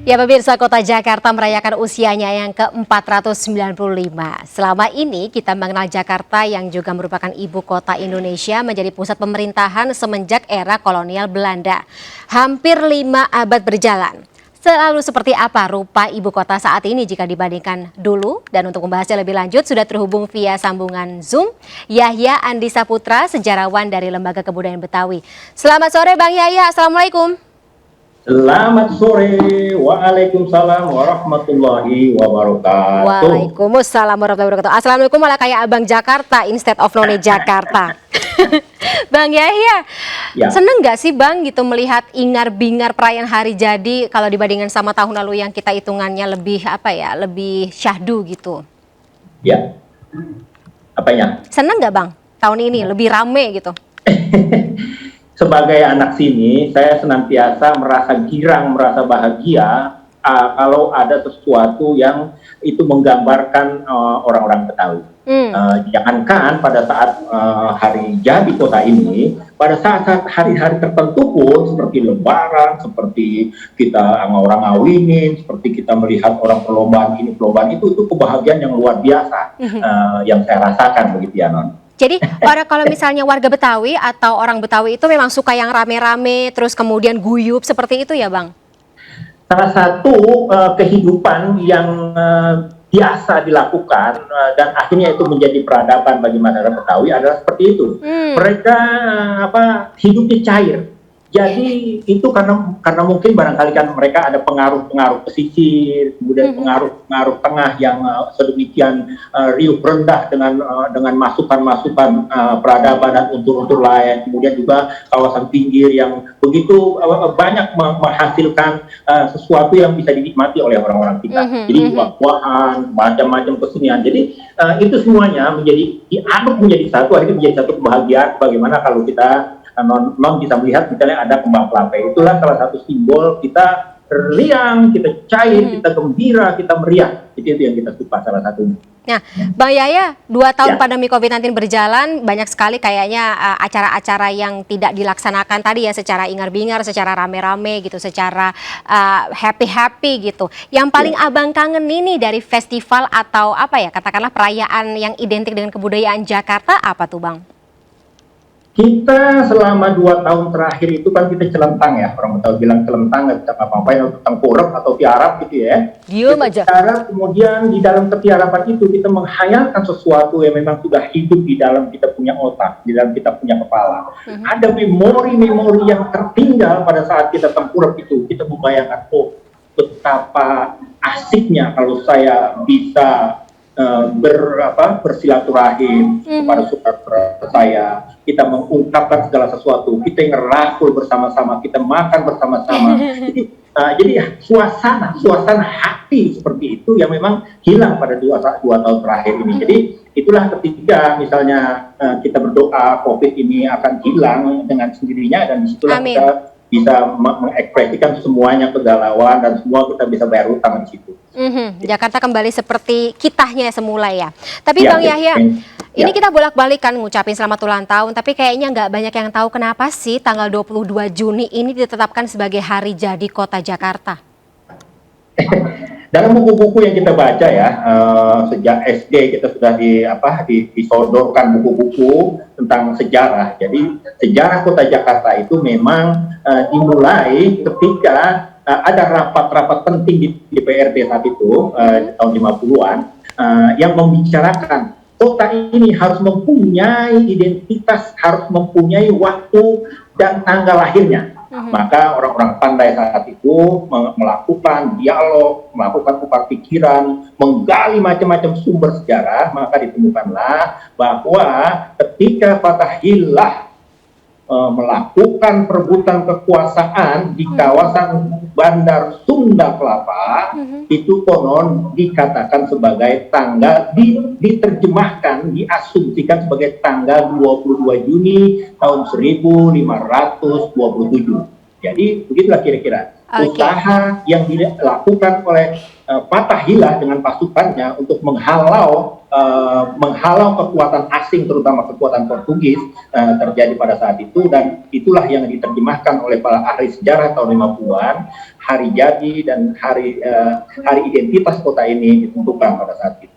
Ya pemirsa, Kota Jakarta merayakan usianya yang ke-495. Selama ini kita mengenal Jakarta yang juga merupakan ibu kota Indonesia menjadi pusat pemerintahan semenjak era kolonial Belanda. Hampir 5 abad berjalan. Selalu seperti apa rupa ibu kota saat ini jika dibandingkan dulu? Dan untuk membahasnya lebih lanjut sudah terhubung via sambungan Zoom Yahya Andi Saputra, sejarawan dari Lembaga Kebudayaan Betawi. Selamat sore Bang Yahya, Assalamualaikum. Selamat sore, waalaikumsalam warahmatullahi wabarakatuh. Waalaikumsalam warahmatullahi wabarakatuh. Assalamualaikum malah kayak abang Jakarta instead of none Jakarta. Bang Yahya, Ya. seneng nggak sih Bang gitu melihat ingar-bingar perayaan hari jadi kalau dibandingkan sama tahun lalu yang kita hitungannya lebih lebih syahdu gitu. Ya, apanya? Seneng nggak Bang tahun ini lebih rame gitu? Sebagai anak sini, saya senantiasa merasa girang, merasa bahagia kalau ada sesuatu yang itu menggambarkan orang-orang Betawi. Jangankan pada saat hari jadi kota ini, pada saat hari-hari tertentu pun seperti Lebaran, seperti kita orang ngawinin, seperti kita melihat orang perlombaan ini, perlombaan itu kebahagiaan yang luar biasa yang saya rasakan begitu ya Non. Jadi kalau misalnya warga Betawi atau orang Betawi itu memang suka yang rame-rame terus kemudian guyup seperti itu ya Bang? Salah satu kehidupan yang biasa dilakukan dan akhirnya itu menjadi peradaban bagi masyarakat Betawi adalah seperti itu. Mereka hidupnya cair. Jadi itu karena mungkin barangkali kan mereka ada pengaruh pesisir, kemudian pengaruh tengah yang sedemikian riuh rendah dengan masukan-masukan peradaban dan unsur-unsur lain, kemudian juga kawasan pinggir yang begitu banyak menghasilkan sesuatu yang bisa dinikmati oleh orang-orang kita. Jadi buah-buahan, macam-macam kesenian. Jadi itu semuanya diaduk menjadi satu, akhirnya menjadi satu kebahagiaan. Bagaimana kalau kita non bisa melihat misalnya ada kembang kelapa, itulah salah satu simbol kita riang, kita cair, kita gembira, kita meriah. Itu yang kita suka salah satunya. Nah, Bang Yahya, 2 tahun pandemi COVID-19 berjalan, banyak sekali kayaknya acara-acara yang tidak dilaksanakan tadi ya, secara ingar-bingar, secara rame-rame gitu, secara happy-happy gitu. Yang paling Abang kangen ini dari festival atau katakanlah perayaan yang identik dengan kebudayaan Jakarta apa tuh Bang? Kita selama 2 tahun terakhir itu kan kita celentang ya, orang Betawi bilang celentang, nggak bisa apa-apain, atau tengkurap atau tiarap gitu ya. Diem aja. Kemudian di dalam ketiarapan itu kita menghayalkan sesuatu yang memang sudah hidup di dalam kita punya otak, di dalam kita punya kepala. Ada memori-memori yang tertinggal pada saat kita tengkurap itu. Kita membayangkan, betapa asiknya kalau saya bisa bersilaturahim kepada saudara saya, kita mengungkapkan segala sesuatu, kita ngerangkul bersama-sama, kita makan bersama-sama. Jadi suasana hati seperti itu yang memang hilang pada 2 tahun terakhir ini. Jadi itulah ketika misalnya kita berdoa COVID ini akan hilang dengan sendirinya, dan disitulah kita bisa mengekspresikan semuanya kegalauan dan semua kita bisa bayar utang di situ. Jakarta kembali seperti kitanya semula ya. Tapi Bang Yahya, ini kita bolak-balik kan ngucapin selamat ulang tahun, tapi kayaknya nggak banyak yang tahu kenapa sih tanggal 22 Juni ini ditetapkan sebagai hari jadi Kota Jakarta. Dalam buku-buku yang kita baca ya, sejak SD kita sudah disodorkan buku-buku tentang sejarah. Jadi sejarah Kota Jakarta itu memang dimulai ketika ada rapat-rapat penting di DPRD saat itu, tahun 50-an, yang membicarakan kota ini harus mempunyai identitas, harus mempunyai waktu dan tanggal lahirnya. Maka orang-orang pandai saat itu melakukan dialog, melakukan tukar pikiran, menggali macam-macam sumber sejarah. Maka ditemukanlah bahwa ketika Fathahillah melakukan perebutan kekuasaan di kawasan Bandar Sunda Kelapa, itu konon dikatakan sebagai tanggal, diterjemahkan, diasumsikan sebagai tanggal 22 Juni tahun 1527. Jadi begitulah kira-kira usaha yang dilakukan oleh Fathahillah dengan pasukannya untuk menghalau menghalau kekuatan asing, terutama kekuatan Portugis terjadi pada saat itu, dan itulah yang diterjemahkan oleh para ahli sejarah tahun 50-an, hari jadi dan hari identitas kota ini ditentukan pada saat itu.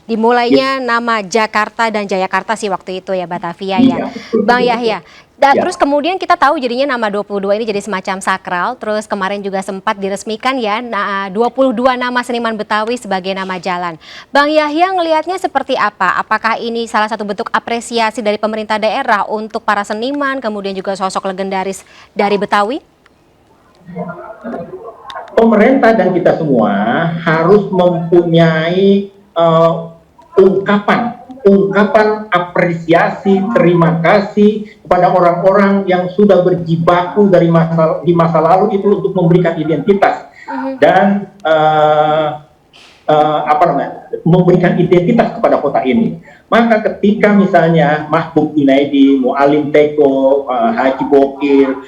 Dimulainya nama Jakarta dan Jayakarta sih waktu itu ya, Batavia ya, Iya, betul, Bang betul, Yahya. betul. Ya. Terus kemudian kita tahu jadinya nama 22 ini jadi semacam sakral. Terus kemarin juga sempat diresmikan ya 22 nama seniman Betawi sebagai nama jalan. Bang Yahya ngelihatnya seperti apa? Apakah ini salah satu bentuk apresiasi dari pemerintah daerah untuk para seniman, kemudian juga sosok legendaris dari Betawi? Pemerintah dan kita semua harus mempunyai ungkapan apresiasi, terima kasih kepada orang-orang yang sudah berjibaku di masa lalu itu untuk memberikan identitas dan memberikan identitas kepada kota ini. Maka ketika misalnya Mahbub Junaidi, Mualim Teko, Haji Bokir,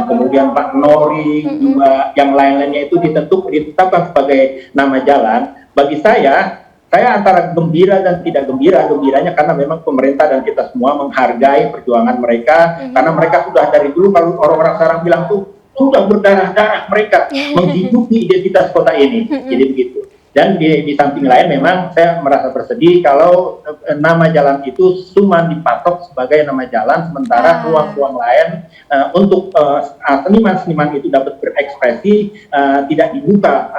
kemudian Pak Nori, juga yang lain-lainnya itu ditetapkan sebagai nama jalan, bagi saya antara gembira dan tidak gembira. Gembiranya karena memang pemerintah dan kita semua menghargai perjuangan mereka, karena mereka sudah dari dulu, kalau orang-orang sekarang bilang tuh sudah berdarah-darah mereka menghidupi identitas kota ini. Jadi begitu. Dan di samping lain memang saya merasa bersedih kalau nama jalan itu cuma dipatok sebagai nama jalan, sementara ruang-ruang lain untuk seniman-seniman itu dapat berekspresi tidak dibuka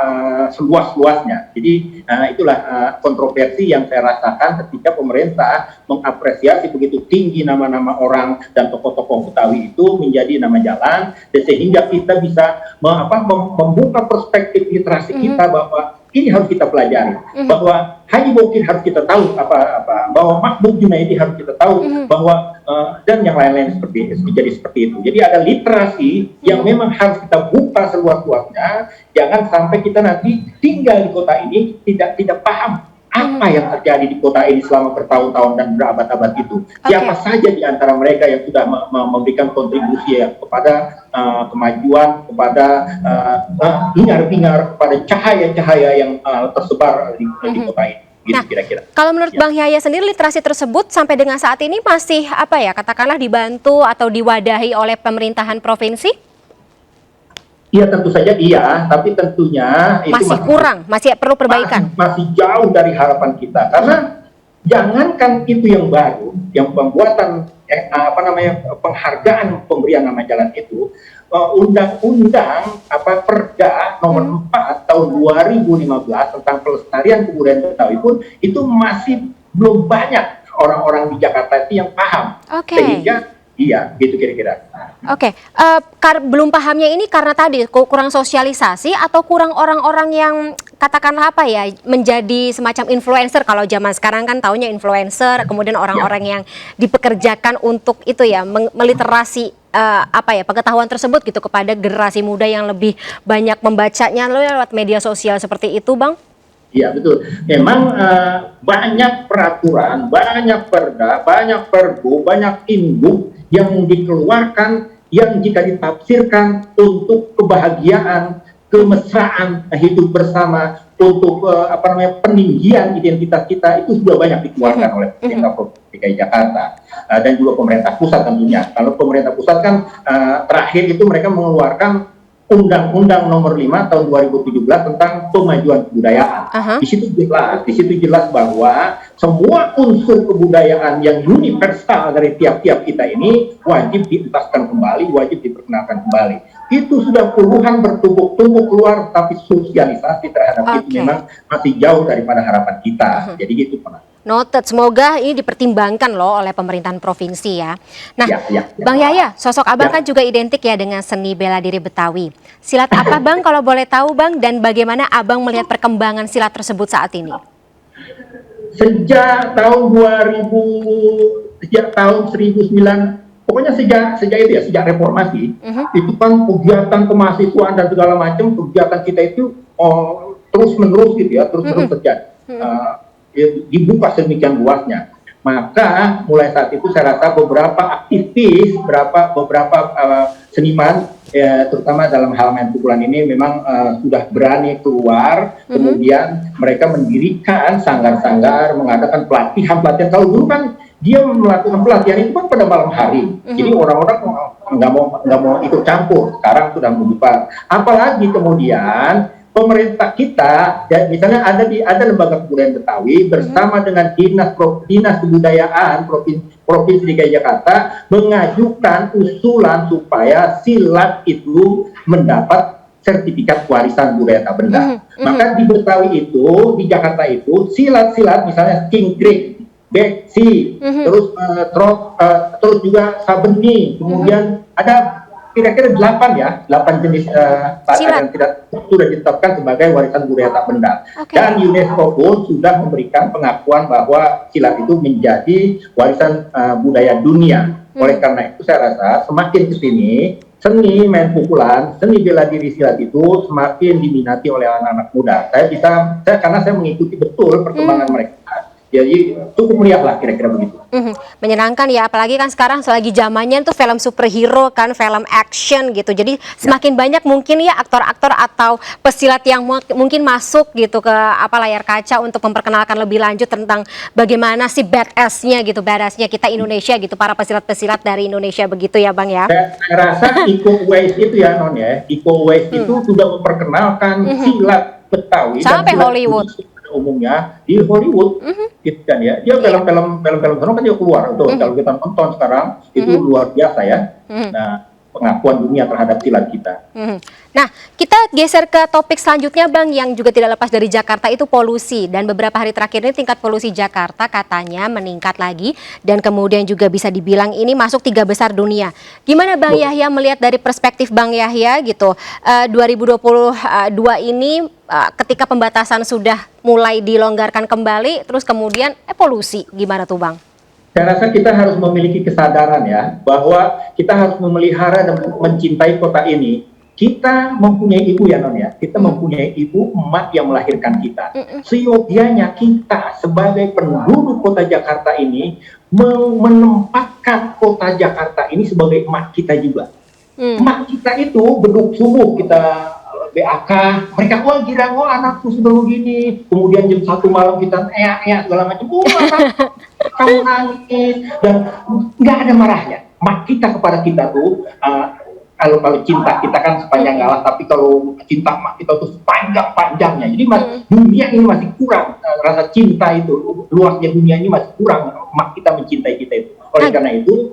seluas-luasnya. Jadi itulah kontroversi yang saya rasakan ketika pemerintah mengapresiasi begitu tinggi nama-nama orang dan tokoh-tokoh Betawi itu menjadi nama jalan, sehingga kita bisa membuka perspektif literasi kita bahwa ini harus kita pelajari, bahwa Haji Bokir harus kita tahu bahwa Mahbub Junaidi harus kita tahu, bahwa dan yang lain-lain seperti itu. Jadi ada literasi yang memang harus kita buka seluas-luasnya. Jangan sampai kita nanti tinggal di kota ini tidak paham apa yang terjadi di kota ini selama bertahun-tahun dan berabad-abad itu. Siapa saja di antara mereka yang sudah memberikan kontribusi kepada kemajuan, kepada hingar-bingar, kepada cahaya-cahaya yang tersebar di kota ini. Gitu, kira-kira. Kalau menurut Bang Yahya sendiri, literasi tersebut sampai dengan saat ini masih katakanlah dibantu atau diwadahi oleh pemerintahan provinsi? Iya, tentu saja iya, tapi tentunya itu masih kurang, masih perlu perbaikan. Masih jauh dari harapan kita, karena jangankan itu yang baru, yang pembuatan penghargaan pemberian nama jalan itu, undang-undang Perda nomor 4 tahun 2015 tentang pelestarian kebudayaan Betawi pun itu masih belum banyak orang-orang di Jakarta itu yang paham. Sehingga iya, gitu kira-kira. Belum pahamnya ini karena tadi kurang sosialisasi atau kurang orang-orang yang katakanlah menjadi semacam influencer. Kalau zaman sekarang kan taunya influencer, kemudian orang-orang yang dipekerjakan untuk itu ya meliterasi pengetahuan tersebut gitu kepada generasi muda yang lebih banyak membacanya lewat media sosial seperti itu, Bang. Iya, betul. Memang banyak peraturan, banyak perda, banyak perbu, banyak induk yang dikeluarkan yang jika ditafsirkan untuk kebahagiaan, kemesraan hidup bersama, untuk peninggian identitas kita, itu sudah banyak dikeluarkan oleh pemerintah Provinsi DKI Jakarta dan juga pemerintah pusat tentunya. Kalau pemerintah pusat kan terakhir itu mereka mengeluarkan Undang-Undang Nomor 5 tahun 2017 tentang pemajuan kebudayaan. Di situ jelas bahwa semua unsur kebudayaan yang universal dari tiap-tiap kita ini wajib dientaskan kembali, wajib diperkenalkan kembali. Itu sudah puluhan bertumpuk-tumpuk keluar, tapi sosialisasi terhadap itu memang masih jauh daripada harapan kita. Jadi gitu, Pak. Noted, semoga ini dipertimbangkan loh oleh pemerintahan provinsi ya. Nah, Bang Yahya, sosok Abang kan juga identik ya dengan seni bela diri Betawi. Silat apa Bang kalau boleh tahu Bang, dan bagaimana Abang melihat perkembangan silat tersebut saat ini? Sejak tahun 1900, pokoknya sejak itu ya, sejak reformasi, itu kan kegiatan kemahasiswaan dan segala macam kegiatan kita itu terus-menerus gitu ya, terus-menerus terjadi. Dibuka sedemikian luasnya. Maka mulai saat itu saya rasa beberapa aktivis, beberapa seniman ya, terutama dalam hal main pukulan ini memang sudah berani keluar, kemudian mereka mendirikan sanggar-sanggar, mengadakan pelatihan-pelatihan. Kalau dulu kan dia melakukan pelatihan itu kan pada malam hari, jadi orang-orang nggak mau ikut campur. Sekarang sudah membuka, apalagi kemudian pemerintah kita, ya, misalnya ada lembaga kebudayaan Betawi bersama dengan dinas kebudayaan provinsi DKI Jakarta mengajukan usulan supaya silat itu mendapat sertifikat warisan budaya tak benda. Maka di Betawi itu, di Jakarta itu, silat-silat misalnya cingkrik, beksi, terus juga sabeni, kemudian ada kira-kira 8 jenis yang tidak sudah ditetapkan sebagai warisan budaya tak benda. Dan UNESCO pun sudah memberikan pengakuan bahwa silat itu menjadi warisan budaya dunia. Oleh karena itu saya rasa semakin ke sini seni main pukulan, seni bela diri silat itu semakin diminati oleh anak-anak muda. Karena saya mengikuti betul perkembangan mereka. Jadi cukup meriah lah kira-kira begitu. Menyenangkan ya, apalagi kan sekarang selagi zamannya tuh film superhero kan, film action gitu. Jadi semakin banyak mungkin ya aktor-aktor atau pesilat yang mungkin masuk gitu ke layar kaca untuk memperkenalkan lebih lanjut tentang bagaimana sih badass-nya gitu, badass-nya kita Indonesia gitu, para pesilat-pesilat dari Indonesia begitu ya Bang ya. Saya rasa Iko Uwais itu ya Non ya, Iko Uwais itu sudah memperkenalkan silat Betawi sampai Hollywood. Umumnya di Hollywood, gitu kan ya. Dia film-film kan dia keluar tuh. Kalau kita nonton sekarang itu luar biasa ya. Nah, pengakuan dunia terhadap silat kita. Nah, kita geser ke topik selanjutnya Bang, yang juga tidak lepas dari Jakarta, itu polusi. Dan beberapa hari terakhir ini tingkat polusi Jakarta katanya meningkat lagi, dan kemudian juga bisa dibilang ini masuk 3 besar dunia. Gimana Bang Yahya melihat dari perspektif Bang Yahya gitu, 2022 ini ketika pembatasan sudah mulai dilonggarkan kembali, terus kemudian polusi, gimana tuh Bang? Saya rasa kita harus memiliki kesadaran ya, bahwa kita harus memelihara dan mencintai kota ini. Kita mempunyai ibu ya Non ya, kita mempunyai ibu emak yang melahirkan kita. Seyogianya kita sebagai penduduk kota Jakarta ini menempatkan kota Jakarta ini sebagai emak kita juga. Emak kita itu beduk subuh kita BAK, mereka gila anakku sudah begini, kemudian jam 1 malam kita segala macam, kamu nangis, dan nggak ada marahnya. Mak kita kepada kita tuh, kalau cinta kita kan sepanjang galah, tapi kalau cinta mak kita tuh sepanjang-panjangnya. Jadi dunia ini masih kurang, rasa cinta itu, luasnya dunia ini masih kurang, mak kita mencintai kita itu. Oleh karena itu,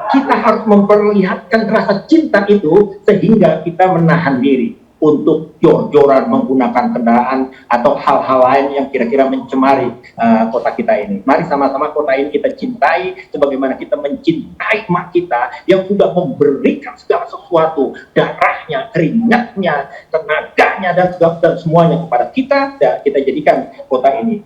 kita harus memperlihatkan rasa cinta itu sehingga kita menahan diri untuk jor-joran menggunakan kendaraan atau hal-hal lain yang kira-kira mencemari kota kita ini. Mari sama-sama kota ini kita cintai sebagaimana kita mencintai mak kita yang sudah memberikan segala sesuatu, darahnya, keringatnya, tenaganya, dan semuanya kepada kita. Dan kita jadikan kota ini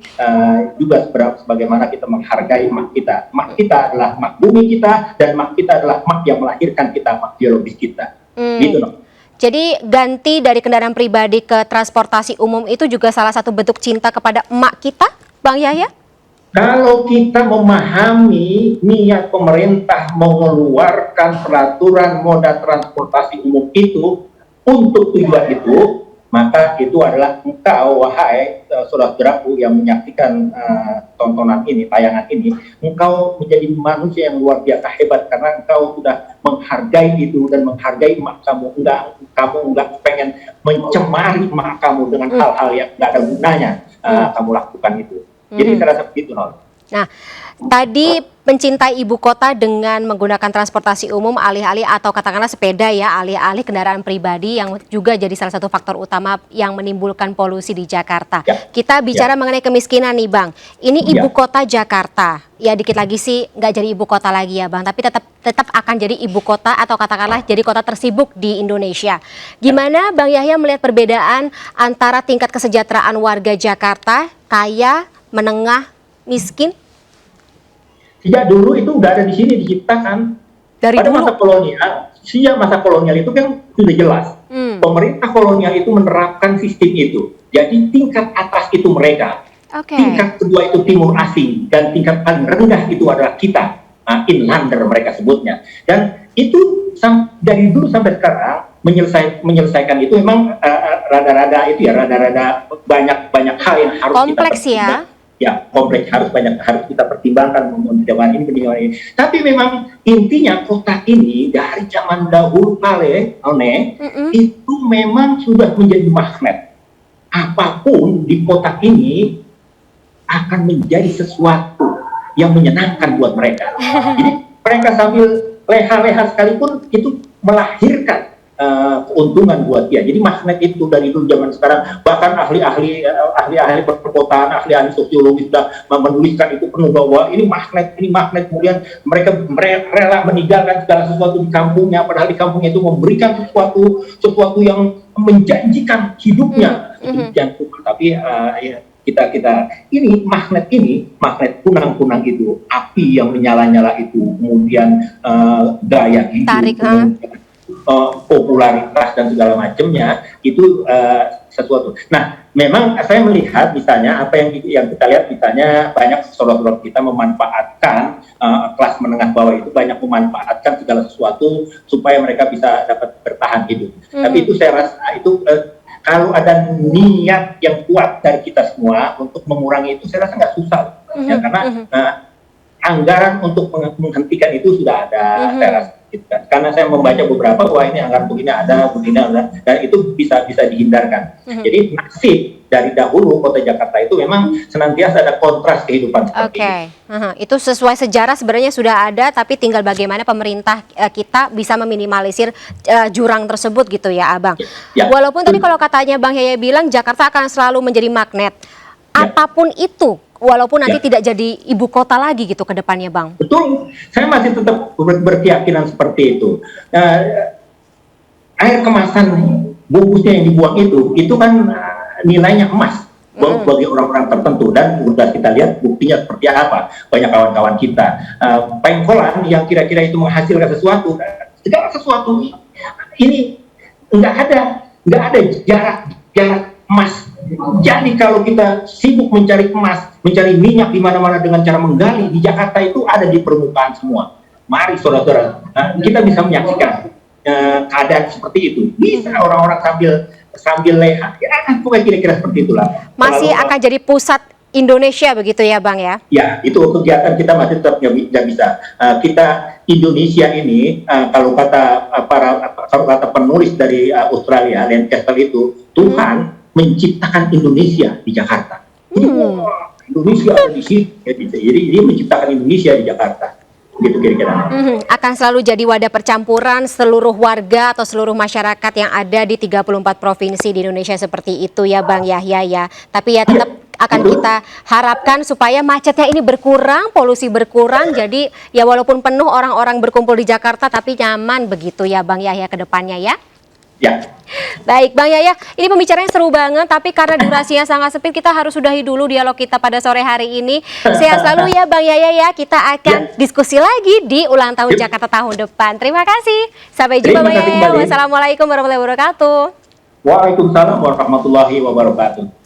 juga sebagaimana kita menghargai mak kita. Mak kita adalah mak bumi kita, dan mak kita adalah mak yang melahirkan kita, mak biologis kita. Gitu loh. Jadi ganti dari kendaraan pribadi ke transportasi umum itu juga salah satu bentuk cinta kepada emak kita, Bang Yahya? Kalau kita memahami niat pemerintah mengeluarkan peraturan moda transportasi umum itu untuk tujuan itu, maka itu adalah engkau, wahai saudara-saudaraku yang menyaksikan tontonan ini, tayangan ini, engkau menjadi manusia yang luar biasa hebat karena engkau sudah menghargai itu dan menghargai emak kamu. Kamu enggak pengen mencemari emak kamu dengan hal-hal yang enggak ada gunanya kamu lakukan itu. Jadi saya rasa begitu, Non. Nah, tadi mencintai ibu kota dengan menggunakan transportasi umum alih-alih atau katakanlah sepeda ya, alih-alih kendaraan pribadi yang juga jadi salah satu faktor utama yang menimbulkan polusi di Jakarta. Kita bicara mengenai kemiskinan nih Bang. Ini ibu kota Jakarta. Ya dikit lagi sih nggak jadi ibu kota lagi ya Bang, tapi tetap akan jadi ibu kota atau katakanlah jadi kota tersibuk di Indonesia. Gimana Bang Yahya melihat perbedaan antara tingkat kesejahteraan warga Jakarta, kaya, menengah, miskin? Sejak dulu itu udah ada di sini diciptakan. Pada masa kolonial itu kan sudah jelas. Pemerintah kolonial itu menerapkan sistem itu. Jadi tingkat atas itu mereka. Tingkat kedua itu timur asing, dan tingkat paling rendah itu adalah kita, inlander mereka sebutnya. Dan itu dari dulu sampai sekarang menyelesaikan itu memang rada-rada banyak hal yang harus Kompleks kita pertimbangkan. Ya, kompleks, harus kita pertimbangkan ini. Tapi memang intinya kota ini dari zaman dahulu kala, itu memang sudah menjadi magnet. Apapun di kota ini akan menjadi sesuatu yang menyenangkan buat mereka. Jadi mereka sambil leha-leha sekalipun itu melahirkan keuntungan buat dia. Jadi magnet itu dari dulu zaman sekarang, bahkan ahli-ahli perkotaan, ahli-ahli sosiologi sudah menuliskan itu penuh bahwa ini magnet. Kemudian mereka rela meninggalkan segala sesuatu di kampungnya, padahal di kampungnya itu memberikan sesuatu yang menjanjikan hidupnya. Tapi kita ini magnet kunang-kunang itu, api yang menyala-nyala itu, kemudian daya hidup, popularitas dan segala macamnya itu sesuatu. Nah, memang saya melihat misalnya apa yang kita lihat, misalnya banyak saudara-saudara kita memanfaatkan kelas menengah bawah itu banyak memanfaatkan segala sesuatu supaya mereka bisa dapat bertahan hidup. Tapi itu saya rasa itu kalau ada niat yang kuat dari kita semua untuk mengurangi itu, saya rasa nggak susah, ya, karena anggaran untuk menghentikan itu sudah ada, saya rasa. Karena saya membaca beberapa, wah ini anggaran begini ada, dan itu bisa dihindarkan. Jadi nasib dari dahulu kota Jakarta itu memang senantiasa ada kontras kehidupan seperti itu. Itu sesuai sejarah sebenarnya sudah ada, tapi tinggal bagaimana pemerintah kita bisa meminimalisir jurang tersebut gitu ya, Abang. Ya. Walaupun tadi kalau katanya Bang Yaya bilang Jakarta akan selalu menjadi magnet, apapun itu. Walaupun nanti tidak jadi ibu kota lagi gitu ke depannya, Bang. Betul, saya masih tetap berkeyakinan seperti itu. Air kemasan bungkusnya yang dibuang itu kan nilainya emas bagi orang-orang tertentu, dan sudah kita lihat buktinya seperti apa. Banyak kawan-kawan kita pengkolan yang kira-kira itu menghasilkan segala sesuatu ini nggak ada jarak emas. Jadi kalau kita sibuk mencari emas, mencari minyak di mana-mana dengan cara menggali, di Jakarta itu ada di permukaan semua. Mari saudara-saudara, kita bisa menyaksikan keadaan seperti itu. Bisa orang-orang sambil leha, pokoknya kira-kira seperti itulah. Masih akan jadi pusat Indonesia begitu ya, Bang ya? Ya, itu kegiatan kita masih tetap nggak bisa. Kita Indonesia ini kalau kata penulis dari Australia, Lancaster itu, Tuhan menciptakan Indonesia di Jakarta. Indonesia ada di sini, jadi dia menciptakan Indonesia di Jakarta. Gitu kira-kira. Akan selalu jadi wadah percampuran seluruh warga atau seluruh masyarakat yang ada di 34 provinsi di Indonesia seperti itu ya, Bang Yahya ya. Tapi ya tetap akan kita harapkan supaya macetnya ini berkurang, polusi berkurang, jadi ya walaupun penuh orang-orang berkumpul di Jakarta tapi nyaman begitu ya, Bang Yahya ke depannya ya. Ya. Baik, Bang Yahya, ini pembicaranya seru banget, tapi karena durasinya sangat sempit, kita harus sudahi dulu dialog kita pada sore hari ini. Sehat selalu ya, Bang Yahya ya. Kita akan diskusi lagi di ulang tahun Jakarta tahun depan. Terima kasih. Sampai jumpa, Bang Yahya. Wassalamualaikum warahmatullahi wabarakatuh. Waalaikumsalam warahmatullahi wabarakatuh.